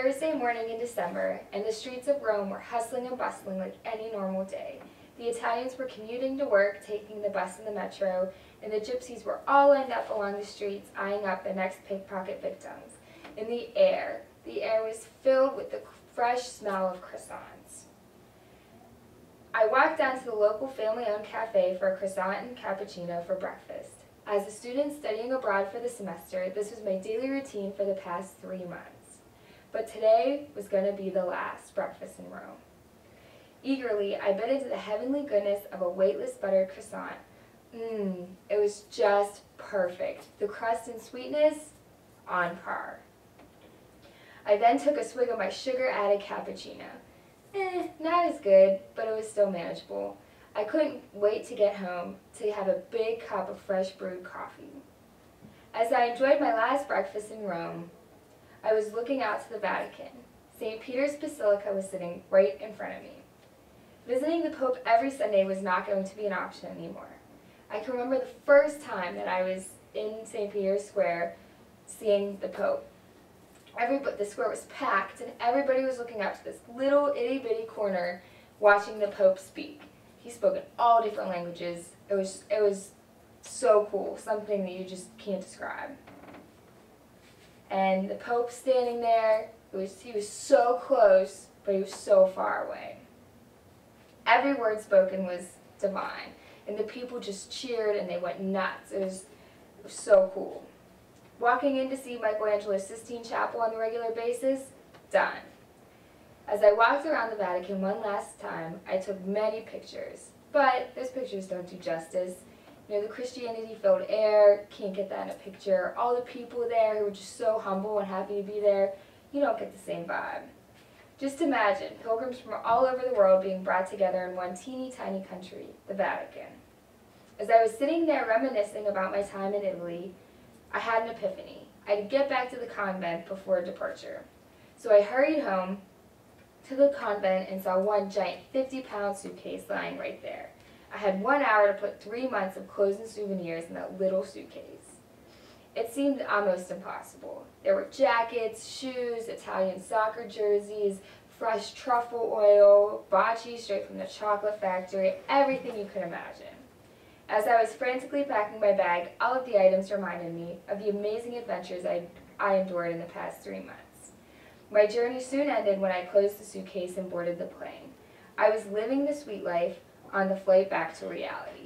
Thursday morning in December, and the streets of Rome were hustling and bustling like any normal day. The Italians were commuting to work, taking the bus and the metro, and the gypsies were all lined up along the streets, eyeing up the next pickpocket victims. In the air was filled with the fresh smell of croissants. I walked down to the local family-owned cafe for a croissant and cappuccino for breakfast. As a student studying abroad for the semester, this was my daily routine for the past 3 months. But today was going to be the last breakfast in Rome. Eagerly, I bit into the heavenly goodness of a weightless buttered croissant. It was just perfect. The crust and sweetness, on par. I then took a swig of my sugar-added cappuccino. Not as good, but it was still manageable. I couldn't wait to get home to have a big cup of fresh brewed coffee. As I enjoyed my last breakfast in Rome, I was looking out to the Vatican. St. Peter's Basilica was sitting right in front of me. Visiting the Pope every Sunday was not going to be an option anymore. I can remember the first time that I was in St. Peter's Square seeing the Pope. The square was packed, and everybody was looking out to this little itty-bitty corner watching the Pope speak. He spoke in all different languages. It was so cool, something that you just can't describe. And the Pope standing there, he was so close, but he was so far away. Every word spoken was divine, and the people just cheered and they went nuts. It was so cool. Walking in to see Michelangelo's Sistine Chapel on a regular basis, done. As I walked around the Vatican one last time, I took many pictures, but those pictures don't do justice. You know, the Christianity-filled air, can't get that in a picture. All the people there who were just so humble and happy to be there, you don't get the same vibe. Just imagine pilgrims from all over the world being brought together in one teeny tiny country, the Vatican. As I was sitting there reminiscing about my time in Italy, I had an epiphany. I had to get back to the convent before departure. So I hurried home to the convent and saw one giant 50-pound suitcase lying right there. I had 1 hour to put 3 months of clothes and souvenirs in that little suitcase. It seemed almost impossible. There were jackets, shoes, Italian soccer jerseys, fresh truffle oil, bocce straight from the chocolate factory, everything you could imagine. As I was frantically packing my bag, all of the items reminded me of the amazing adventures I endured in the past 3 months. My journey soon ended when I closed the suitcase and boarded the plane. I was living the sweet life on the flight back to reality.